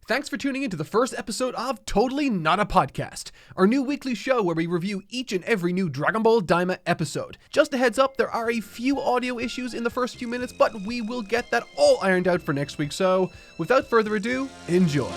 Thanks for tuning in to the first episode of Totally Not a Podcast, our new weekly show where we review each and every new Dragon Ball Daima episode. Just a heads up, there are a few audio issues in the first few minutes, but we will get that all ironed out for next week, so without further ado, enjoy.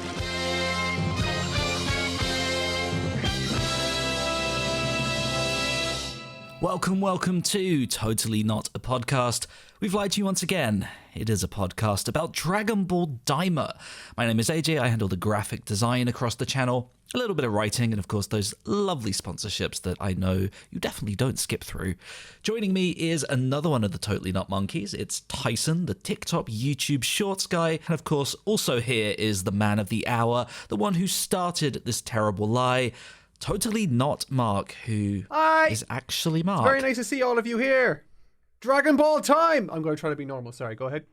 Welcome to Totally Not a Podcast. We've lied to you once again. It is a podcast about Dragon Ball Daima. My name is AJ, I handle the graphic design across the channel, a little bit of writing, and of course those lovely sponsorships that I know you definitely don't skip through. Joining me is another one of the Totally Not Monkeys. It's Tyson, the TikTok, YouTube Shorts guy, and of course also here is the man of the hour, the one who started this terrible lie, Totally Not Mark, who is actually Mark. It's very nice to see all of you here. Dragon Ball time! I'm going to try to be normal. Sorry, go ahead.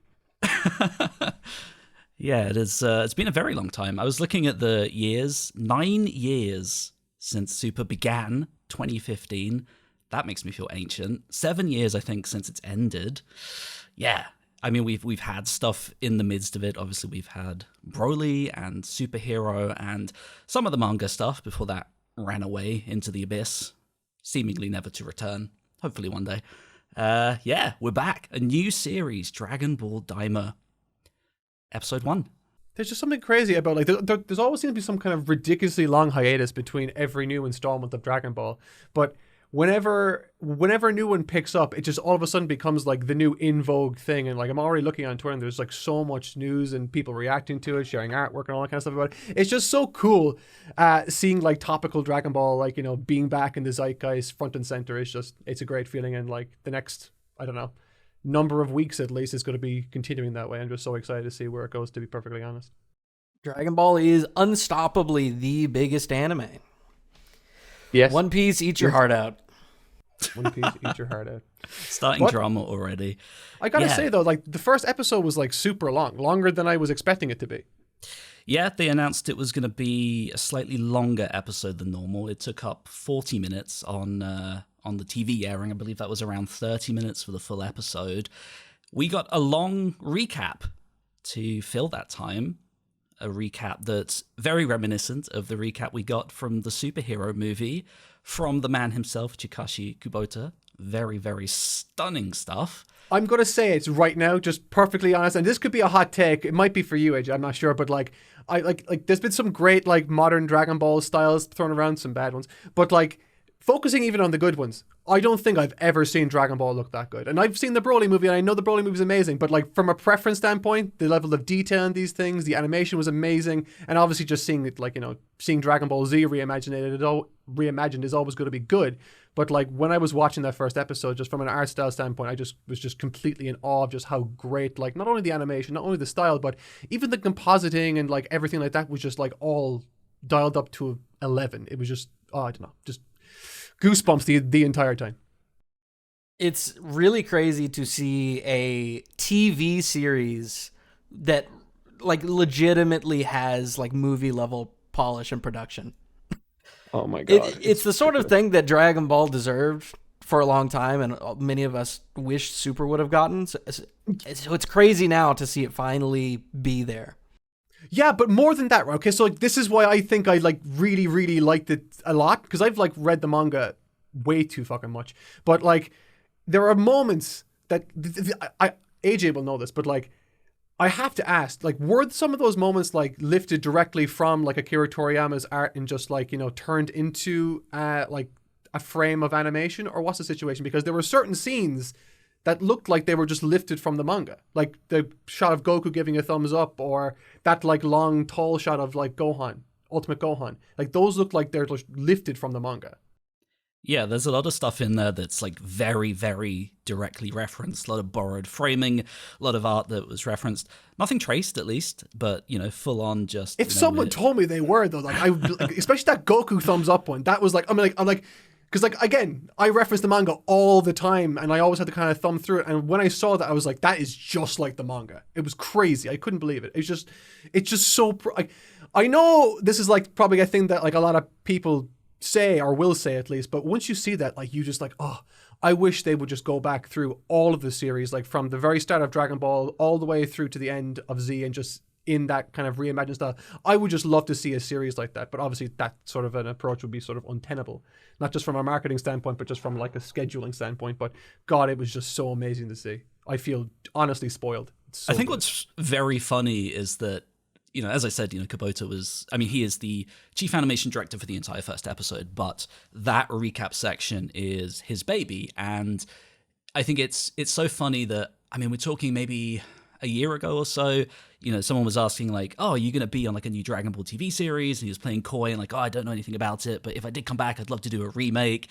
Yeah, it is. It's been a very long time. I was looking at the years. 9 years since Super began, 2015. That makes me feel ancient. 7 years, I think, since it's ended. Yeah. I mean, we've had stuff in the midst of it. Obviously, we've had Broly and Superhero and some of the manga stuff before that ran away into the abyss, seemingly never to return. Hopefully one day. Yeah, we're back. A new series, Dragon Ball Daima, episode 1. There's just something crazy about, like, there's always seems to be some kind of ridiculously long hiatus between every new installment of Dragon Ball. But whenever a new one picks up, it just all of a sudden becomes like the new in vogue thing. And like, I'm already looking on Twitter and there's like so much news and people reacting to it, sharing artwork and all that kind of stuff about it. It's just so cool seeing like topical Dragon Ball, like, you know, being back in the zeitgeist front and center. It's a great feeling. And like the next, I don't know, number of weeks at least is going to be continuing that way. I'm just so excited to see where it goes, to be perfectly honest. Dragon Ball is unstoppably the biggest anime. Yes. One Piece, eat your heart out. One Piece, eat your heart out. Starting drama already. I gotta say though, like the first episode was like super long, longer than I was expecting it to be. Yeah, they announced it was going to be a slightly longer episode than normal. It took up 40 minutes on the TV airing. I believe that was around 30 minutes for the full episode. We got a long recap to fill that time. A recap that's very reminiscent of the recap we got from the Superhero movie from the man himself, Chikashi Kubota. Very, very stunning stuff. I'm going to say it's right now, just perfectly honest, and this could be a hot take. It might be for you, AJ, I'm not sure, but like, I like there's been some great like modern Dragon Ball styles thrown around, some bad ones, but like focusing even on the good ones, I don't think I've ever seen Dragon Ball look that good. And I've seen the Broly movie, and I know the Broly movie is amazing, but like from a preference standpoint, the level of detail in these things, the animation was amazing, and obviously just seeing it, like, you know, seeing Dragon Ball Z reimagined is always going to be good. But like when I was watching that first episode, just from an art style standpoint, I was just completely in awe of just how great, like, not only the animation, not only the style, but even the compositing and like everything like that was just like all dialed up to 11. It was just, I don't know, just goosebumps the entire time. It's really crazy to see a TV series that like legitimately has like movie level polish and production. Oh my god. It's the sort of thing that Dragon Ball deserved for a long time, and many of us wish Super would have gotten. So it's crazy now to see it finally be there. Yeah, but more than that, right? Okay, so like this is why I think I like really, really liked it a lot, because I've like read the manga way too fucking much. But like there are moments that AJ will know this, but like I have to ask, like, were some of those moments like lifted directly from like Akira Toriyama's art and just like, you know, turned into like a frame of animation, or what's the situation? Because there were certain scenes that looked like they were just lifted from the manga, like the shot of Goku giving a thumbs up, or that like long tall shot of like Gohan, Ultimate Gohan. Like those look like they're just lifted from the manga. Yeah, there's a lot of stuff in there that's like very, very directly referenced. A lot of borrowed framing, a lot of art that was referenced. Nothing traced, at least, but, you know, full on just. If someone told me they were, though, like especially that Goku thumbs up one, that was like, I'm like, because like again, I reference the manga all the time, and I always had to kind of thumb through it. And when I saw that, I was like, that is just like the manga. It was crazy. I couldn't believe it. It's just so. I know this is like probably a thing that like a lot of people say, or will say at least, but once you see that, like, you just like, oh, I wish they would just go back through all of the series, like from the very start of Dragon Ball all the way through to the end of Z, and just in that kind of reimagined style. I would just love to see a series like that, but obviously that sort of an approach would be sort of untenable, not just from a marketing standpoint, but just from like a scheduling standpoint. But God, it was just so amazing to see. I feel honestly spoiled. I think what's very funny is that, as I said, Kubota he is the chief animation director for the entire first episode, but that recap section is his baby. And I think it's so funny that, we're talking maybe a year ago or so, someone was asking like, oh, are you going to be on like a new Dragon Ball TV series? And he was playing coy and like, oh, I don't know anything about it, but if I did come back, I'd love to do a remake.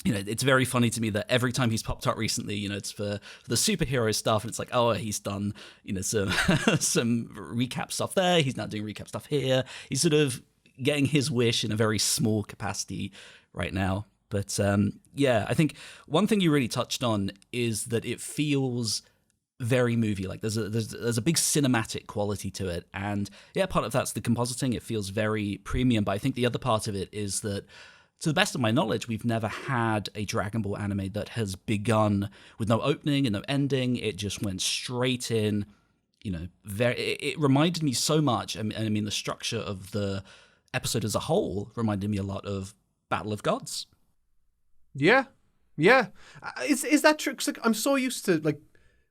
It's very funny to me that every time he's popped up recently, it's for the superhero stuff, and it's like, oh, he's done, some some recap stuff there. He's now doing recap stuff here. He's sort of getting his wish in a very small capacity right now. But I think one thing you really touched on is that it feels very movie-like. There's a big cinematic quality to it, and part of that's the compositing. It feels very premium, but I think the other part of it is that, to the best of my knowledge, we've never had a Dragon Ball anime that has begun with no opening and no ending. It just went straight in. It reminded me so much. The structure of the episode as a whole reminded me a lot of Battle of Gods. Yeah. Is that true? 'Cause, like, I'm so used to, like,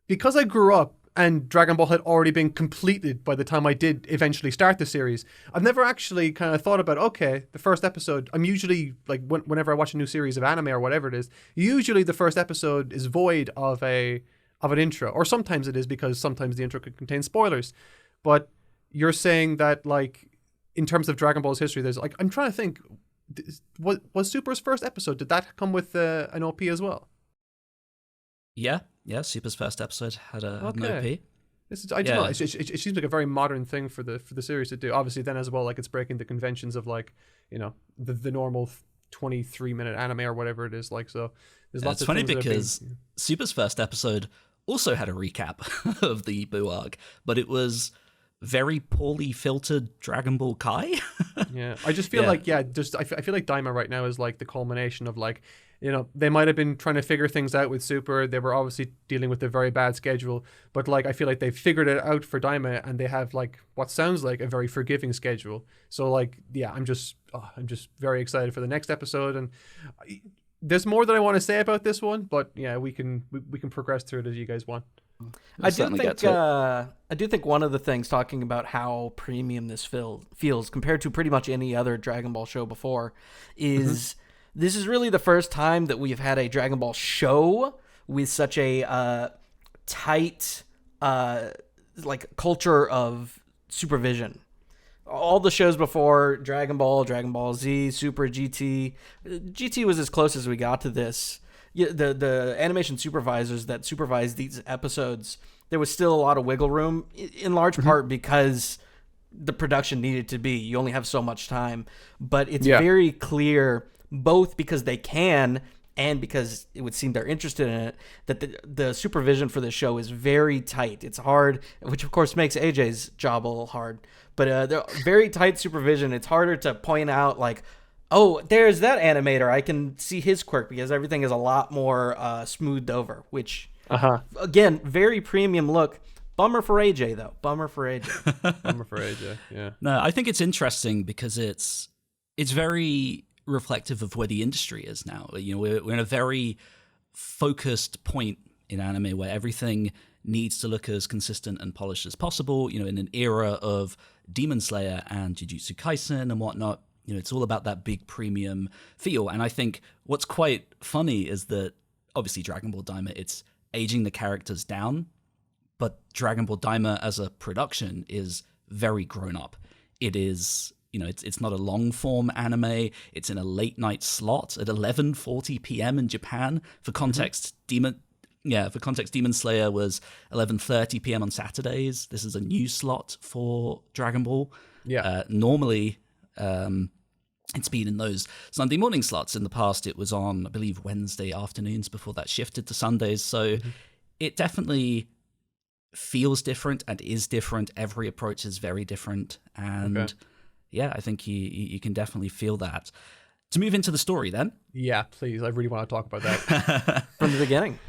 because I grew up and Dragon Ball had already been completed by the time I did eventually start the series, I've never actually kind of thought about, okay, the first episode, I'm usually, like, whenever I watch a new series of anime or whatever it is, usually the first episode is void of an intro, or sometimes it is because sometimes the intro could contain spoilers. But you're saying that, like, in terms of Dragon Ball's history, there's, like, I'm trying to think, was Super's first episode, did that come with an OP as well? Yeah, Super's first episode had an OP. I don't know. It seems like a very modern thing for the series to do. Obviously, then as well, like, it's breaking the conventions of, like, the normal 23-minute anime or whatever it is. Like, so there's lots of things. It's funny because Super's first episode also had a recap of the Buu arc, but it was very poorly filtered Dragon Ball Kai. Yeah, I just feel like I feel like Daima right now is like the culmination of, like, they might have been trying to figure things out with Super. They were obviously dealing with a very bad schedule, but, like, I feel like they've figured it out for Daima, and they have, like, what sounds like a very forgiving schedule. So, like, I'm just very excited for the next episode, and there's more that I want to say about this one, but we can progress through it as you guys want. I do think one of the things, talking about how premium this feels compared to pretty much any other Dragon Ball show before, is this is really the first time that we've had a Dragon Ball show with such a tight like culture of supervision. All the shows before, Dragon Ball, Dragon Ball Z, Super, GT was as close as we got to this. The animation supervisors that supervised these episodes, there was still a lot of wiggle room, in large part because the production needed to be. You only have so much time. But it's very clear, both because they can and because it would seem they're interested in it, that the supervision for the show is very tight. It's hard, which of course makes AJ's job a little hard. But they're very tight supervision. It's harder to point out, like, oh, there's that animator. I can see his quirk, because everything is a lot more smoothed over, which, again, very premium look. Bummer for AJ, though. Bummer for AJ, yeah. No, I think it's interesting because it's very reflective of where the industry is now. We're in a very focused point in anime where everything needs to look as consistent and polished as possible. In an era of Demon Slayer and Jujutsu Kaisen and whatnot, it's all about that big premium feel. And I think what's quite funny is that obviously Dragon Ball Daima, it's aging the characters down, but Dragon Ball Daima as a production is very grown up. It is, it's not a long form anime. It's in a late night slot at 11:40 p.m. in Japan. For context, Demon Slayer was 11:30 p.m. on Saturdays. This is a new slot for Dragon Ball. Normally, it's been in those Sunday morning slots. In the past, it was on, I believe, Wednesday afternoons before that shifted to Sundays. So it definitely feels different and is different. Every approach is very different. And I think you can definitely feel that. To move into the story then. Yeah, please. I really want to talk about that. From the beginning.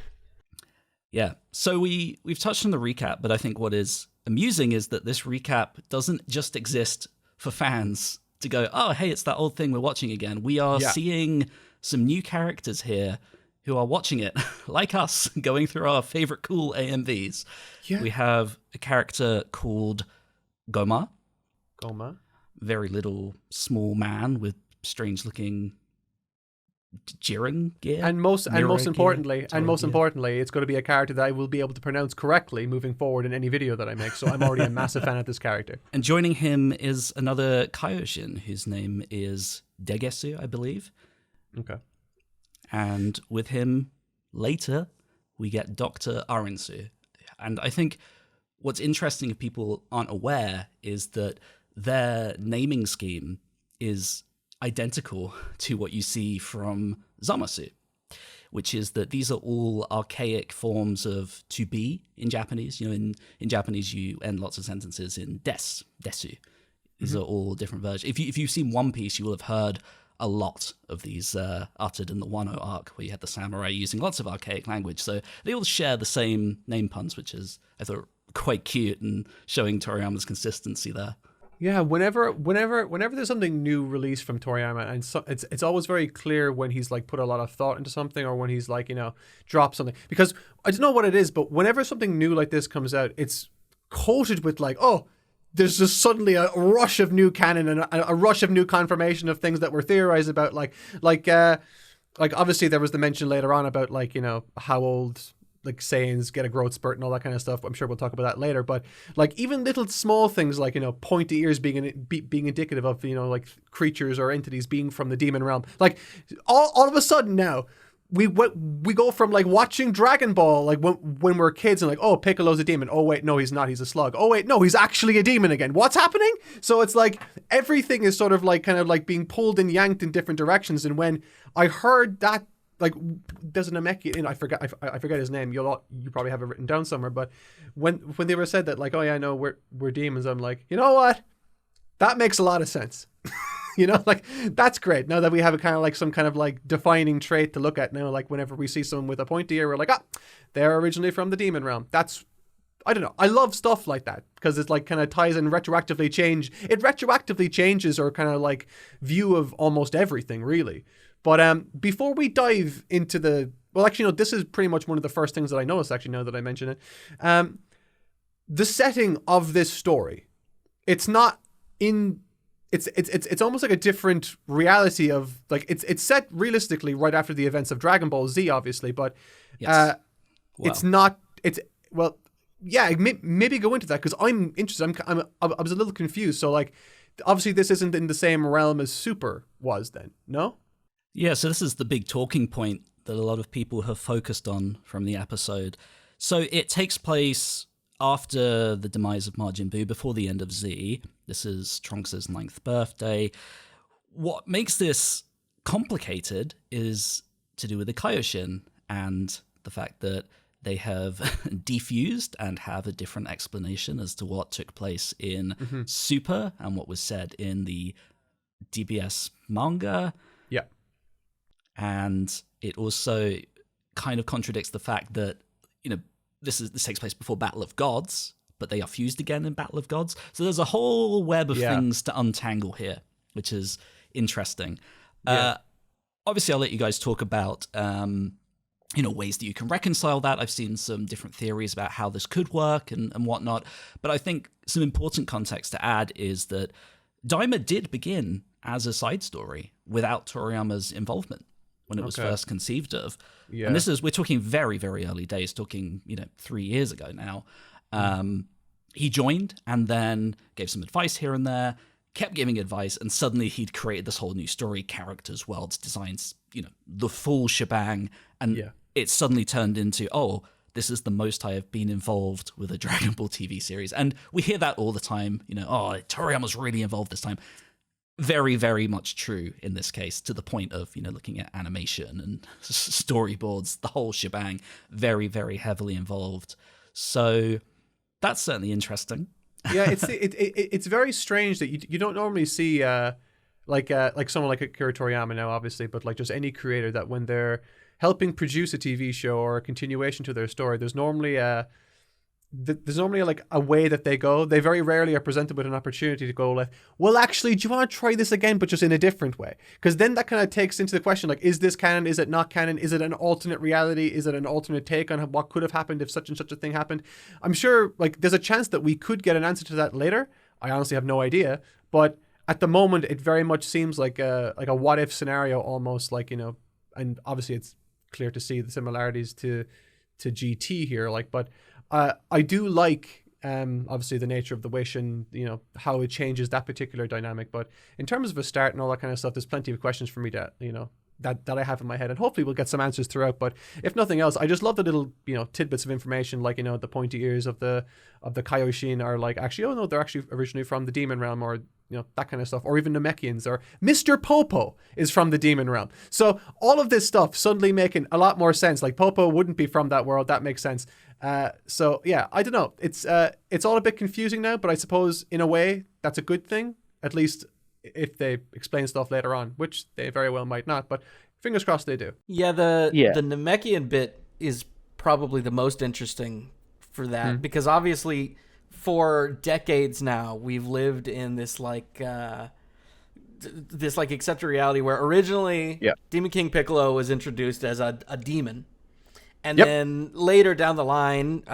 Yeah. So we've touched on the recap, but I think what is amusing is that this recap doesn't just exist for fans to go, oh, hey, it's that old thing we're watching again. We are seeing some new characters here who are watching it, like us, going through our favorite cool AMVs. Yeah. We have a character called Goma. Very little, small man with strange-looking Jiren gear. And most importantly, it's going to be a character that I will be able to pronounce correctly moving forward in any video that I make. So I'm already a massive fan of this character. And joining him is another Kaioshin, whose name is Degesu, I believe. Okay. And with him, later, we get Dr. Arinsu. And I think what's interesting if people aren't aware is that their naming scheme is identical to what you see from Zamasu, which is that these are all archaic forms of to be in Japanese. You know, in Japanese, you end lots of sentences in desu. These are all different versions. If you've seen One Piece, you will have heard a lot of these uttered in the Wano arc, where you had the samurai using lots of archaic language. So they all share the same name puns, which is, I thought, quite cute and showing Toriyama's consistency there. Yeah, whenever there's something new released from Toriyama, and so, it's always very clear when he's like put a lot of thought into something, or when he's like, you know, dropped something. Because I don't know what it is, but whenever something new like this comes out, it's coated with like, oh, there's just suddenly a rush of new canon and a rush of new confirmation of things that were theorized about, like obviously there was the mention later on about, like, you know, how old like Saiyans get a growth spurt and all that kind of stuff. I'm sure we'll talk about that later, but like even little small things like, you know, pointy ears being indicative of, you know, like creatures or entities being from the demon realm. Like all of a sudden now we go from like watching Dragon Ball like when we're kids and like, oh, Piccolo's a demon. Oh wait, no, he's not. He's a slug. Oh wait, no, he's actually a demon again. What's happening? So it's like everything is sort of like kind of like being pulled and yanked in different directions. And when I heard that, like, there's an Namekian, and I forget his name. You probably have it written down somewhere. But when they were said that, like, oh yeah, no, we're demons, I'm like, you know what? That makes a lot of sense. You know, like, that's great. Now that we have a kind of like some kind of like defining trait to look at now, like whenever we see someone with a pointy ear, we're like, they're originally from the demon realm. That's, I don't know. I love stuff like that because it's like kind of ties in retroactively changes our kind of like view of almost everything, really. But before we dive into well, actually, no, this is pretty much one of the first things that I noticed, actually, now that I mention it. The setting of this story, it's not in, it's almost like a different reality of, like, it's set realistically right after the events of Dragon Ball Z, obviously, but it's not, well, yeah, maybe go into that because I'm interested. I was a little confused. So, like, obviously this isn't in the same realm as Super was then, no? Yeah, so this is the big talking point that a lot of people have focused on from the episode. So it takes place after the demise of Majin Buu, before the end of Z. This is Trunks' 9th birthday. What makes this complicated is to do with the Kaioshin and the fact that they have defused and have a different explanation as to what took place in Super and what was said in the DBS manga. Yeah. And it also kind of contradicts the fact that, you know, this takes place before Battle of Gods, but they are fused again in Battle of Gods. So there's a whole web of things to untangle here, which is interesting. Yeah. Obviously, I'll let you guys talk about, you know, ways that you can reconcile that. I've seen some different theories about how this could work and whatnot. But I think some important context to add is that Daima did begin as a side story without Toriyama's involvement when it was first conceived of. Yeah. And we're talking very, very early days, talking, you know, 3 years ago now. He joined and then gave some advice here and there, kept giving advice, and suddenly he'd created this whole new story, characters, worlds, designs, you know, the full shebang. And it suddenly turned into, oh, this is the most I have been involved with a Dragon Ball TV series. And we hear that all the time, you know, oh, Toriyama's really involved this time. Very, very much true in this case, to the point of, you know, looking at animation and storyboards, the whole shebang, very, very heavily involved. So that's certainly interesting. Yeah, it's very strange that you don't normally see like someone like Akira Toriyama now, obviously, but like just any creator that when they're helping produce a TV show or a continuation to their story, there's normally there's normally like a way that they go. They very rarely are presented with an opportunity to go like, well, actually, do you want to try this again, but just in a different way? Because then that kind of takes into the question, like, is this canon? Is it not canon? Is it an alternate reality? Is it an alternate take on what could have happened if such and such a thing happened? I'm sure like there's a chance that we could get an answer to that later. I honestly have no idea. But at the moment, it very much seems like a what if scenario almost, like, you know, and obviously it's clear to see the similarities to GT here, like, but I do like obviously the nature of the wish and, you know, how it changes that particular dynamic. But in terms of a start and all that kind of stuff, there's plenty of questions for me that, you know, that I have in my head, and hopefully we'll get some answers throughout. But if nothing else, I just love the little, you know, tidbits of information, like, you know, the pointy ears of the Kaioshin are like, actually, oh no, they're actually originally from the demon realm, or, you know, that kind of stuff, or even Namekians, or Mr. Popo is from the demon realm. So all of this stuff suddenly making a lot more sense. Like, Popo wouldn't be from that world. That makes sense. So yeah, I don't know. It's all a bit confusing now, but I suppose in a way that's a good thing, at least if they explain stuff later on, which they very well might not, but fingers crossed they do. Yeah, the Namekian bit is probably the most interesting for that, because obviously for decades now we've lived in this like accepted reality where originally Demon King Piccolo was introduced as a demon. And then later down the line,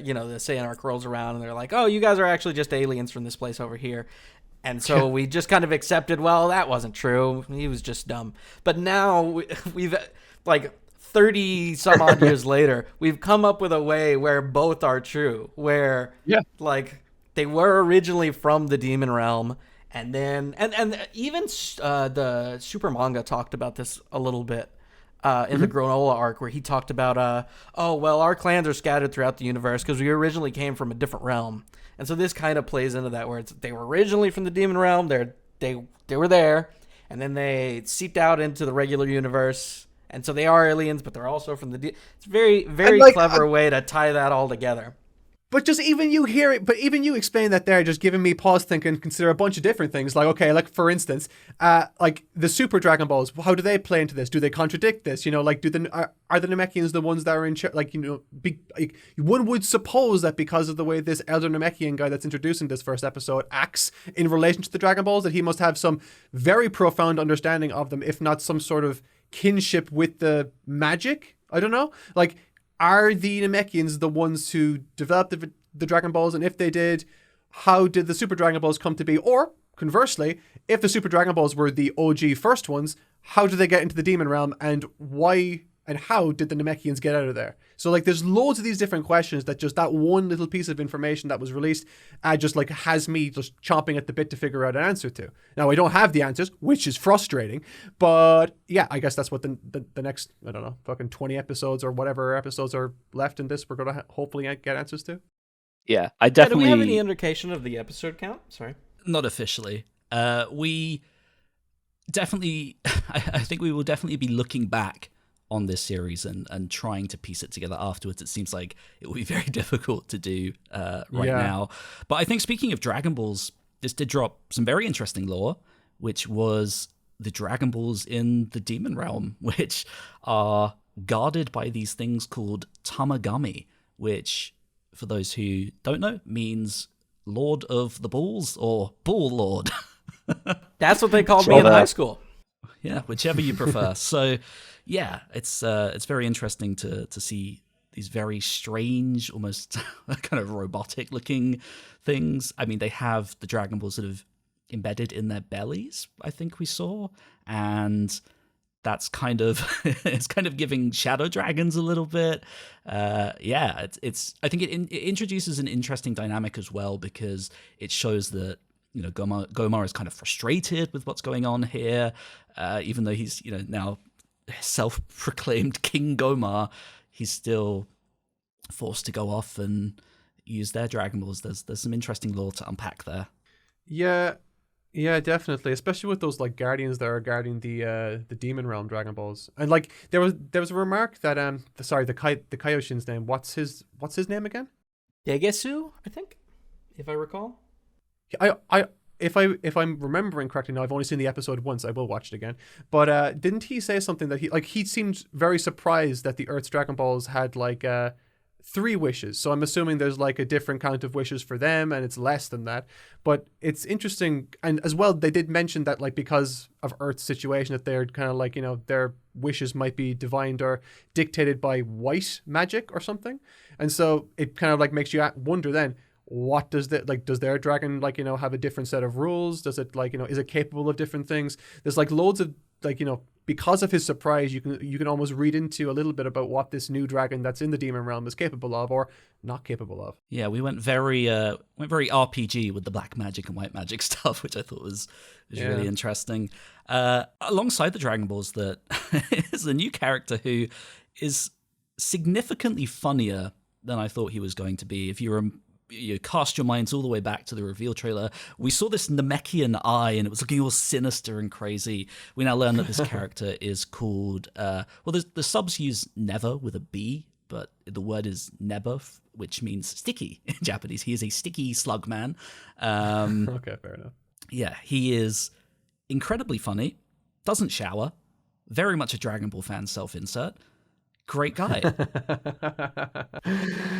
you know, the Saiyan arc rolls around and they're like, oh, you guys are actually just aliens from this place over here. And so we just kind of accepted, well, that wasn't true. He was just dumb. But now we've like 30 some odd years later, we've come up with a way where both are true, where like they were originally from the demon realm. And then, and even the Super Manga talked about this a little bit. In the Granola arc, where he talked about, oh, well, our clans are scattered throughout the universe because we originally came from a different realm. And so this kind of plays into that, where they were originally from the demon realm, they were there, and then they seeped out into the regular universe, and so they are aliens, but they're also from the it's very, very clever way to tie that all together. But just even you hear it, but even you explain that there, just giving me pause, thinking, consider a bunch of different things. Like, okay, like for instance, like the Super Dragon Balls, how do they play into this? Do they contradict this? You know, like, are the Namekians the ones that are in charge? Like, you know, one would suppose that because of the way this elder Namekian guy that's introduced in this first episode acts in relation to the Dragon Balls, that he must have some very profound understanding of them, if not some sort of kinship with the magic. I don't know, like. Are the Namekians the ones who developed the Dragon Balls? And if they did, how did the Super Dragon Balls come to be? Or, conversely, if the Super Dragon Balls were the OG first ones, how did they get into the Demon Realm? And why and how did the Namekians get out of there? So, like, there's loads of these different questions that just that one little piece of information that was released just, like, has me just chomping at the bit to figure out an answer to. Now, I don't have the answers, which is frustrating. But, yeah, I guess that's what the next, I don't know, fucking 20 episodes or whatever episodes are left in this, we're going to hopefully get answers to. Yeah, I definitely... do we have any indication of the episode count? Sorry. Not officially. We definitely... I think we will definitely be looking back on this series and trying to piece it together afterwards. It seems like it will be very difficult to do now. But I think speaking of Dragon Balls, this did drop some very interesting lore, which was the Dragon Balls in the Demon Realm, which are guarded by these things called Tagami, which, for those who don't know, means Lord of the Balls or Ball Lord. That's what they called me in high school. Yeah, whichever you prefer. So, yeah, it's very interesting to see these very strange, almost kind of robotic-looking things. I mean, they have the Dragon Balls sort of embedded in their bellies, I think we saw, and that's kind of it's kind of giving Shadow Dragons a little bit. It's I think it introduces an interesting dynamic as well, because it shows that, you know, Gomar is kind of frustrated with what's going on here, even though he's, you know, now self-proclaimed King Gomar. He's still forced to go off and use their Dragon Balls. There's some interesting lore to unpack there. Yeah, definitely, especially with those like guardians that are guarding the Demon Realm Dragon Balls. And like there was a remark that the Kaioshin's name. What's his name again? Degesu, I think, if I recall. If I'm remembering correctly, now I've only seen the episode once. I will watch it again. But didn't he say something that he seemed very surprised that the Earth's Dragon Balls had like 3 wishes. So I'm assuming there's like a different count of wishes for them and it's less than that. But it's interesting. And as well, they did mention that like because of Earth's situation that they're kind of like, you know, their wishes might be divined or dictated by white magic or something. And so it kind of like makes you wonder then, what does that like, does their dragon like, you know, have a different set of rules? Does it like, you know, is it capable of different things? There's like loads of like, you know, because of his surprise, you can almost read into a little bit about what this new dragon that's in the demon realm is capable of or not capable of. Yeah, we went very RPG with the black magic and white magic stuff, which I thought was really interesting. Alongside the Dragon Balls, that is a new character who is significantly funnier than I thought he was going to be. If you cast your minds all the way back to the reveal trailer, we saw this Namekian eye and it was looking all sinister and crazy. We now learn that this character is called, the subs use Never with a B, but the word is Neba, which means sticky in Japanese. He is a sticky slug man. Okay, fair enough. Yeah, he is incredibly funny, doesn't shower, very much a Dragon Ball fan self-insert. Great guy.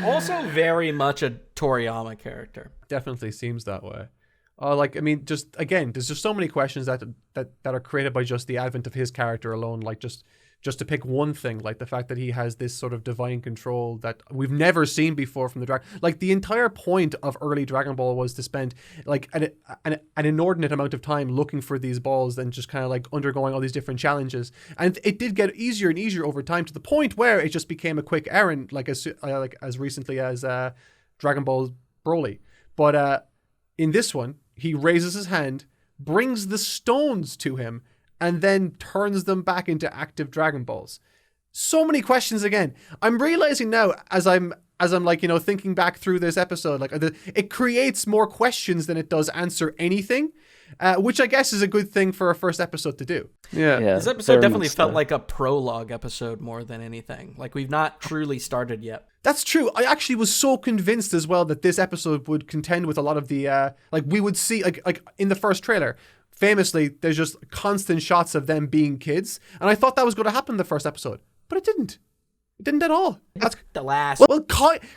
Also very much a Toriyama character. Definitely seems that way. Like, I mean, just again, there's just so many questions that are created by just the advent of his character alone. Like just to pick one thing, like the fact that he has this sort of divine control that we've never seen before from the Dragon. Like the entire point of early Dragon Ball was to spend like an inordinate amount of time looking for these balls and just kind of like undergoing all these different challenges. And it did get easier and easier over time to the point where it just became a quick errand, like as recently as Dragon Ball Broly. But in this one, he raises his hand, brings the stones to him, and then turns them back into active Dragon Balls. So many questions again. I'm realizing now as I'm like, you know, thinking back through this episode, like it creates more questions than it does answer anything, which I guess is a good thing for a first episode to do. Yeah. This episode definitely felt like a prologue episode more than anything. Like we've not truly started yet. That's true. I actually was so convinced as well that this episode would contend with a lot of the like we would see like in the first trailer. Famously, there's just constant shots of them being kids. And I thought that was going to happen in the first episode. But it didn't. It didn't at all. That's the last. Well,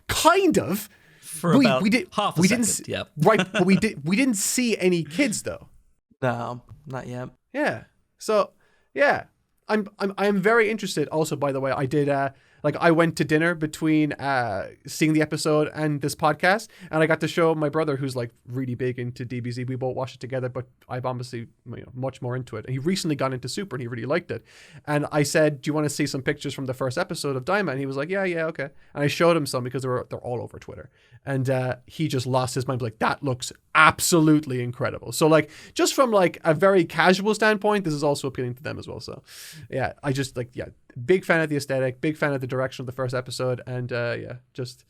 kind of. For about half a second, yeah. Right, but we didn't see any kids, though. No, not yet. Yeah. So, yeah. I'm very interested. Also, by the way, I did... I went to dinner between seeing the episode and this podcast, and I got to show my brother, who's like really big into DBZ. We both watched it together, but I'm obviously much more into it. And he recently got into Super, and he really liked it. And I said, "Do you want to see some pictures from the first episode of Daima?" And he was like, "Yeah, okay." And I showed him some because they're all over Twitter, and he just lost his mind. Like, that looks absolutely incredible. So like, just from like a very casual standpoint, this is also appealing to them as well. So yeah, I just big fan of the aesthetic, big fan of the direction of the first episode, and just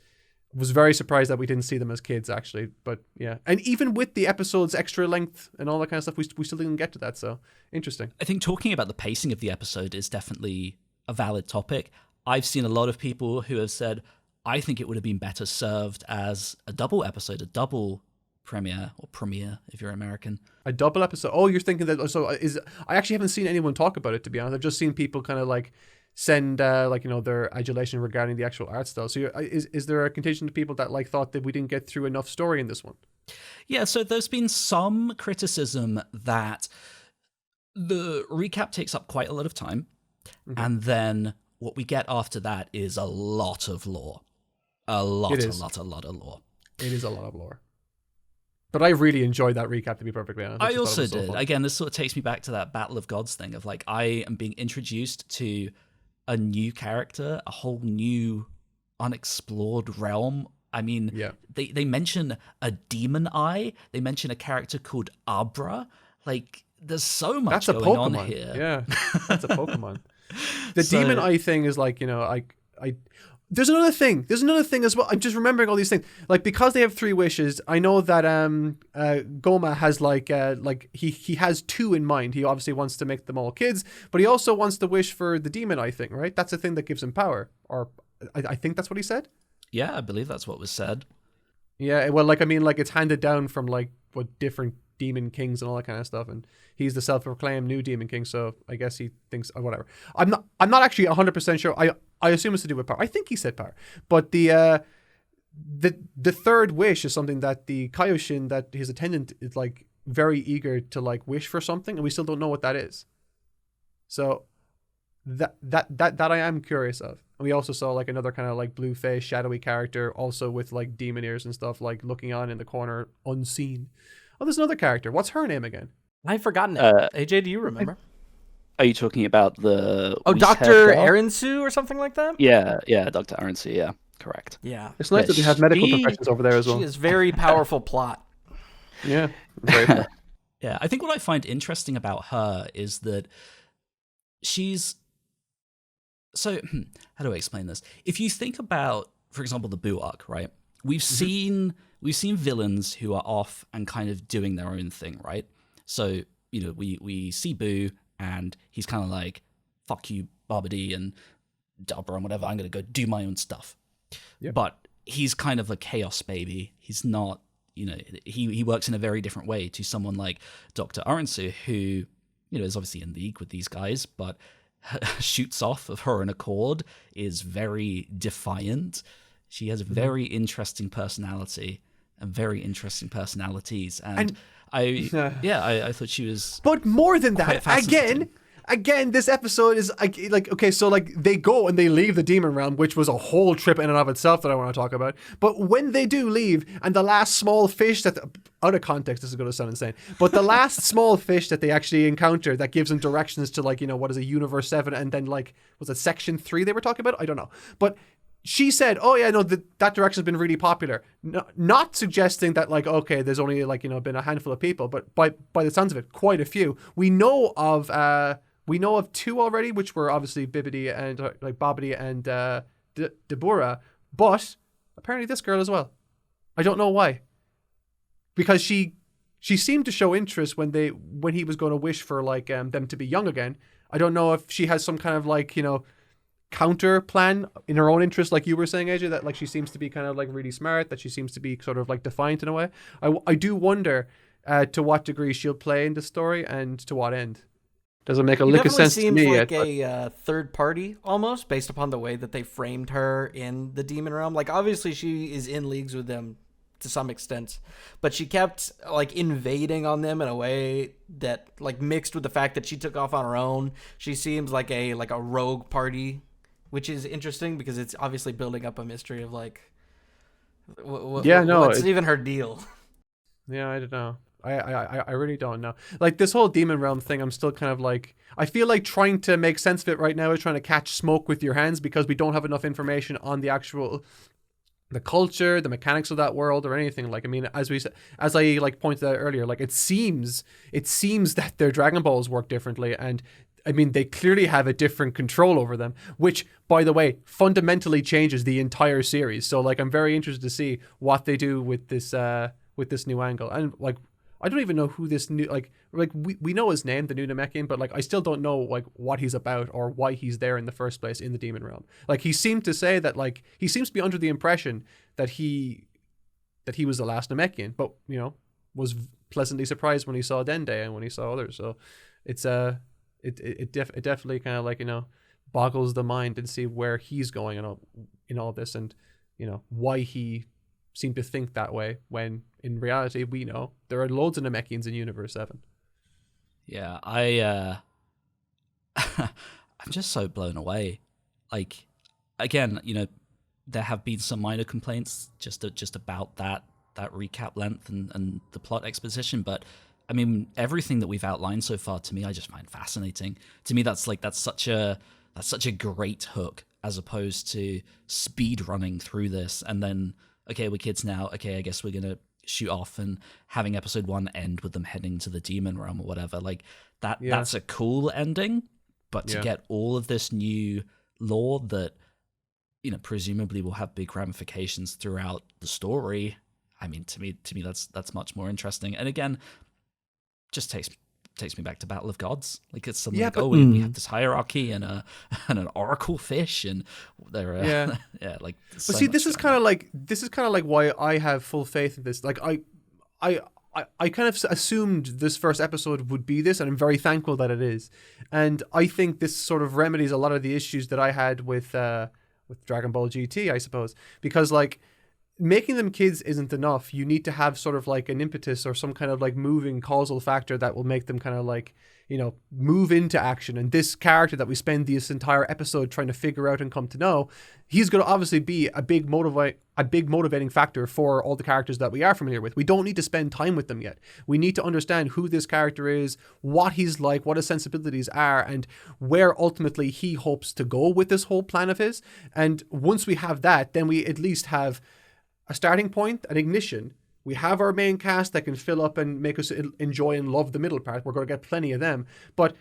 was very surprised that we didn't see them as kids actually. But yeah, and even with the episode's extra length and all that kind of stuff, we still didn't get to that. So interesting. I think talking about the pacing of the episode is definitely a valid topic. I've seen a lot of people who have said, I think it would have been better served as a double episode, a double premiere, or premiere if you're American. A double episode. Oh, you're thinking that? So I actually haven't seen anyone talk about it, to be honest. I've just seen people kind of like send their adulation regarding the actual art style. So is there a contingent of people that like thought that we didn't get through enough story in this one? Yeah, so there's been some criticism that the recap takes up quite a lot of time, and then what we get after that is a lot of lore. A lot of lore. It is a lot of lore. But I really enjoyed that recap, to be perfectly honest. I also did. Again, this sort of takes me back to that Battle of Gods thing of like, I am being introduced to a new character, a whole new unexplored realm. I mean, they mention a demon eye. They mention a character called Abra. Like, there's so much going on here. Yeah, that's a Pokemon. The demon eye thing is like, There's another thing as well. I'm just remembering all these things. Like, because they have 3 wishes, I know that Goma has he has 2 in mind. He obviously wants to make them all kids, but he also wants to wish for the demon eye thing, right? That's the thing that gives him power. Or I think that's what he said. Yeah, I believe that's what was said. Yeah, well, it's handed down from different demon kings and all that kind of stuff, and he's the self-proclaimed new demon king, so I guess he thinks whatever. I'm not actually 100% sure. I assume it's to do with power. I think he said power, but the third wish is something that the Kaioshin, that his attendant, is like very eager to like wish for something, and we still don't know what that is. So that I am curious of. And we also saw like another kind of like blue face, shadowy character, also with like demon ears and stuff, like looking on in the corner, unseen. Oh, there's another character. What's her name again? I've forgotten it. AJ, do you remember? Are you talking about the... Dr. Arinsu or something like that? Yeah, Dr. Arinsu, yeah. Correct. Yeah. It's nice that they have medical professions over there as well. She is very powerful plot. Yeah. Very Yeah, I think what I find interesting about her is that she's... So, how do I explain this? If you think about, for example, the Buu arc, right? We've seen villains who are off and kind of doing their own thing, right? So, you know, we see Buu, and he's kind of like, fuck you, Babidi and Dabra and whatever, I'm going to go do my own stuff. Yep. But he's kind of a chaos baby. He's not, you know, he works in a very different way to someone like Dr. Arinsu, who, you know, is obviously in league with these guys, but shoots off of her own accord, is very defiant. She has a very interesting personality and very interesting personalities. And I thought she was... But more than that, again, this episode is like, okay, so like they go and they leave the demon realm, which was a whole trip in and of itself that I want to talk about. But when they do leave, and the last small fish that, out of context, this is going to sound insane, but the last small fish that they actually encounter that gives them directions to, like, you know, what is a Universe 7, and then like, was it Section 3 they were talking about? I don't know. But she said, oh yeah, no, that direction's been really popular. No, not suggesting that, like, okay, there's only, like, you know, been a handful of people, but by the sounds of it, quite a few. We know of two already, which were obviously Bibidi and like Babidi and Debura, but apparently this girl as well. I don't know why. Because she seemed to show interest when he was going to wish for like them to be young again. I don't know if she has some kind of, like, you know, counter plan in her own interest, like you were saying, AJ, that like she seems to be kind of like really smart, that she seems to be sort of like defiant in a way. I do wonder to what degree she'll play in the story and to what end. Doesn't make a lick of sense to me. Seems like a third party almost, based upon the way that they framed her in the demon realm. Like, obviously she is in leagues with them to some extent, but she kept like invading on them in a way that, like, mixed with the fact that she took off on her own, she seems like a rogue party, which is interesting because it's obviously building up a mystery of like, what's even her deal? Yeah, I don't know. I really don't know. Like, this whole demon realm thing, I'm still kind of like, I feel like trying to make sense of it right now is trying to catch smoke with your hands, because we don't have enough information on the culture, the mechanics of that world, or anything. Like, I mean, as I like pointed out earlier, like it seems that their Dragon Balls work differently, and I mean, they clearly have a different control over them, which, by the way, fundamentally changes the entire series. So like, I'm very interested to see what they do with this new angle. And like, I don't even know who this new, like we know his name, the new Namekian, but like I still don't know like what he's about or why he's there in the first place in the demon realm. Like, he seemed to say that, like, he seems to be under the impression that he was the last Namekian, but, you know, was pleasantly surprised when he saw Dende and when he saw others. So it's it definitely kind of, like, you know, boggles the mind and see where he's going in all this, and, you know, why he seemed to think that way when in reality we know there are loads of Namekians in Universe 7. Yeah, I'm just so blown away. Like, again, you know, there have been some minor complaints just about that recap length and the plot exposition, but I mean, everything that we've outlined so far, to me, I just find fascinating. To me, that's such a great hook, as opposed to speed running through this and then, okay, we're kids now. Okay, I guess we're gonna shoot off and having episode 1 end with them heading to the demon realm or whatever. Like that. Yeah. That's a cool ending, but to get all of this new lore that, you know, presumably will have big ramifications throughout the story. I mean, to me, that's much more interesting. And again, just takes me back to Battle of Gods. Like, it's something like, we have this hierarchy and an oracle fish, and there are like. But see, this is kind of like why I have full faith in this. Like, I kind of assumed this first episode would be this, and I'm very thankful that it is. And I think this sort of remedies a lot of the issues that I had with Dragon Ball GT, I suppose, because like making them kids isn't enough. You need to have sort of like an impetus or some kind of like moving causal factor that will make them kind of like, you know, move into action. And this character that we spend this entire episode trying to figure out and come to know, he's going to obviously be a big motivating factor for all the characters that we are familiar with. We don't need to spend time with them yet. We need to understand who this character is, what he's like, what his sensibilities are, and where ultimately he hopes to go with this whole plan of his. And once we have that, then we at least have a starting point, an ignition. We have our main cast that can fill up and make us enjoy and love the middle part. We're going to get plenty of them. But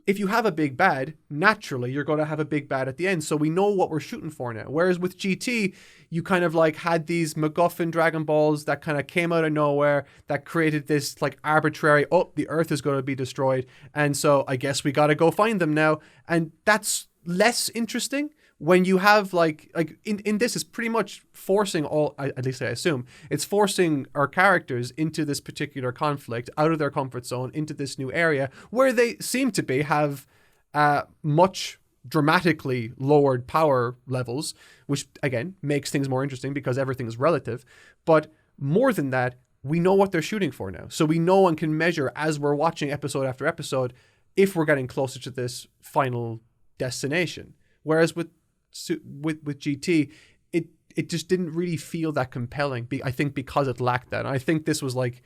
if you have a big bad, naturally, you're going to have a big bad at the end. So we know what we're shooting for now. Whereas with GT, you kind of like had these MacGuffin Dragon Balls that kind of came out of nowhere that created this like arbitrary, oh, the Earth is going to be destroyed. And so I guess we got to go find them now. And that's less interesting. When you have like in this is pretty much forcing at least I assume, it's forcing our characters into this particular conflict, out of their comfort zone, into this new area where they seem to have much dramatically lowered power levels, which again makes things more interesting because everything is relative. But more than that, we know what they're shooting for now. So we know and can measure as we're watching episode after episode if we're getting closer to this final destination. Whereas with GT, it just didn't really feel that compelling. I think because it lacked that. And I think this was like,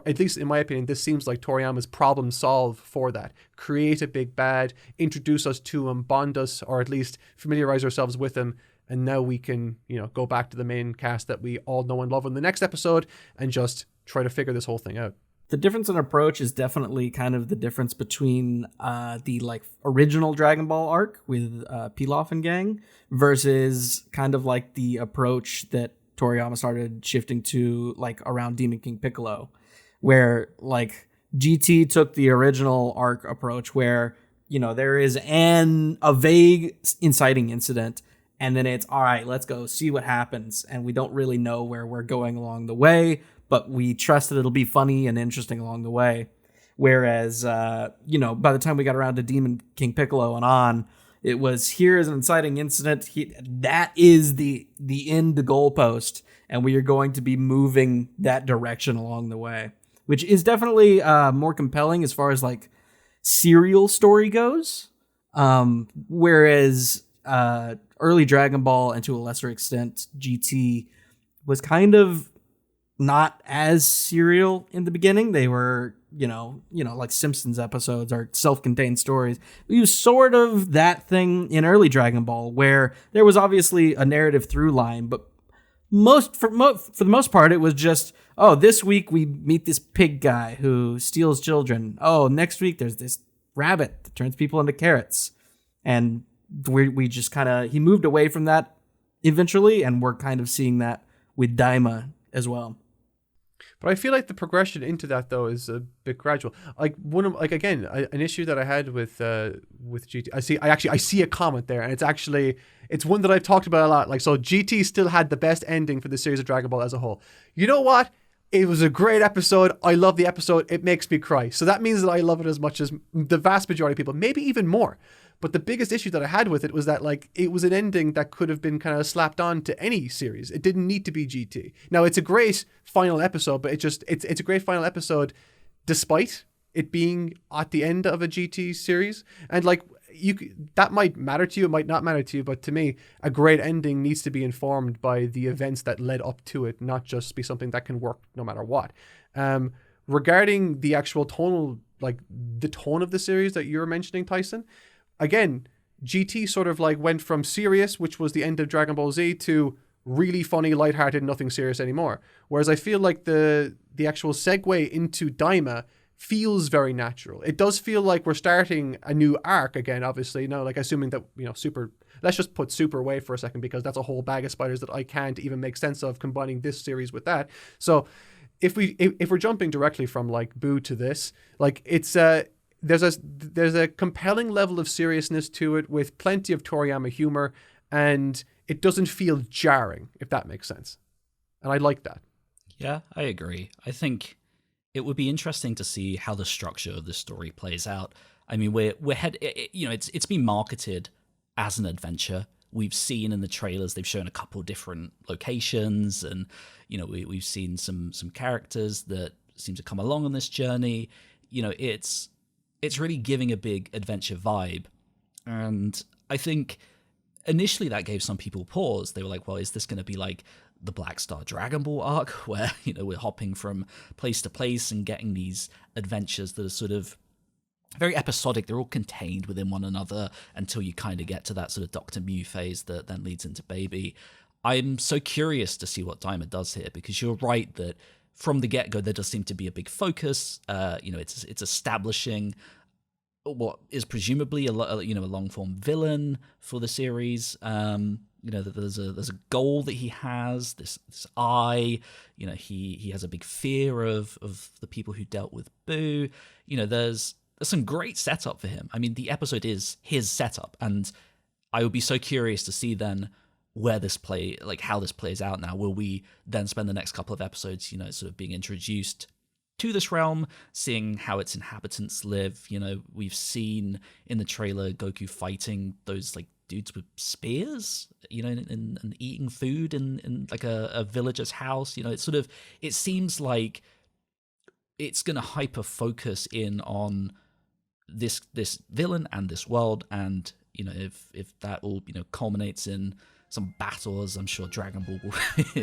at least in my opinion, this seems like Toriyama's problem solve for that. Create a big bad, introduce us to him, bond us, or at least familiarize ourselves with him. And now we can, you know, go back to the main cast that we all know and love in the next episode and just try to figure this whole thing out. The difference in approach is definitely kind of the difference between the like original Dragon Ball arc with Pilaf and gang versus kind of like the approach that Toriyama started shifting to like around Demon King Piccolo, where like GT took the original arc approach where, you know, there is a vague inciting incident and then it's all right, let's go see what happens. And we don't really know where we're going along the way, but we trust that it'll be funny and interesting along the way. Whereas, you know, by the time we got around to Demon King Piccolo and on, it was, here is an inciting incident. That is the end goalpost, and we are going to be moving that direction along the way, which is definitely more compelling as far as like serial story goes. Whereas early Dragon Ball, and to a lesser extent GT, was kind of not as serial in the beginning. They were, you know, like Simpsons episodes or self-contained stories. We used sort of that thing in early Dragon Ball, where there was obviously a narrative through line, but for the most part, it was just, oh, this week we meet this pig guy who steals children. Oh, next week there's this rabbit that turns people into carrots. And we just kind of, he moved away from that eventually, and we're kind of seeing that with Daima as well. But I feel like the progression into that though is a bit gradual. Like an issue that I had with GT. I see a comment there, and it's one that I've talked about a lot. Like, so GT still had the best ending for the series of Dragon Ball as a whole. You know what? It was a great episode. I love the episode. It makes me cry. So that means that I love it as much as the vast majority of people, maybe even more. But the biggest issue that I had with it was that like it was an ending that could have been kind of slapped on to any series. It didn't need to be GT. Now it's a great final episode, but it's a great final episode despite it being at the end of a GT series. And like that might matter to you, it might not matter to you, but to me, a great ending needs to be informed by the events that led up to it, not just be something that can work no matter what. Regarding the actual tonal, like the tone of the series that you're mentioning, Tyson, again, GT sort of like went from serious, which was the end of Dragon Ball Z, to really funny, lighthearted, nothing serious anymore. Whereas I feel like the actual segue into Daima feels very natural. It does feel like we're starting a new arc again, obviously. Now, like assuming that, you know, let's just put Super away for a second, because that's a whole bag of spiders that I can't even make sense of combining this series with that. So if we're jumping directly from like Boo to this, like it's there's a compelling level of seriousness to it with plenty of Toriyama humor, and it doesn't feel jarring, if that makes sense. And I like that. Yeah, I agree. I think it would be interesting to see how the structure of the story plays out. I mean, it's been marketed as an adventure. We've seen in the trailers, they've shown a couple different locations, and we've seen some characters that seem to come along on this journey. It's really giving a big adventure vibe, and I think initially that gave some people pause. They were like, well, is this going to be like the Black Star Dragon Ball arc, where we're hopping from place to place and getting these adventures that are sort of very episodic? They're all contained within one another until you kind of get to that sort of Dr. Mew phase that then leads into Baby. I'm so curious to see what Daima does here, because you're right that from the get-go there does seem to be a big focus. It's establishing what is presumably a long-form villain for the series. That there's a goal that he has, this eye. He has a big fear of the people who dealt with Boo. There's some great setup for him. I mean, the episode is his setup, and I would be so curious to see then how this plays out now. Will we then spend the next couple of episodes, sort of being introduced to this realm, seeing how its inhabitants live? We've seen in the trailer Goku fighting those like dudes with spears, and eating food in like a villager's house. It seems like it's going to hyper focus in on this villain and this world, and if that all culminates in some battles, I'm sure Dragon Ball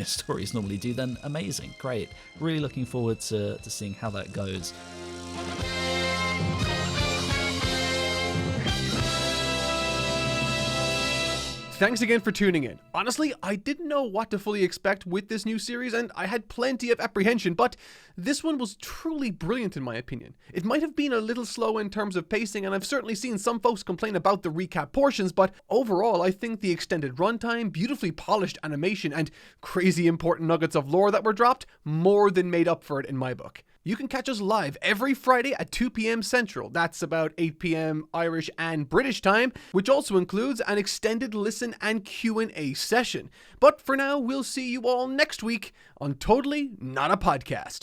stories normally do, then amazing, great. Really looking forward to seeing how that goes. Thanks again for tuning in. Honestly, I didn't know what to fully expect with this new series, and I had plenty of apprehension, but this one was truly brilliant in my opinion. It might have been a little slow in terms of pacing, and I've certainly seen some folks complain about the recap portions, but overall I think the extended runtime, beautifully polished animation, and crazy important nuggets of lore that were dropped more than made up for it in my book. You can catch us live every Friday at 2 p.m. Central. That's about 8 p.m. Irish and British time, which also includes an extended listen and Q&A session. But for now, we'll see you all next week on Totally Not a Podcast.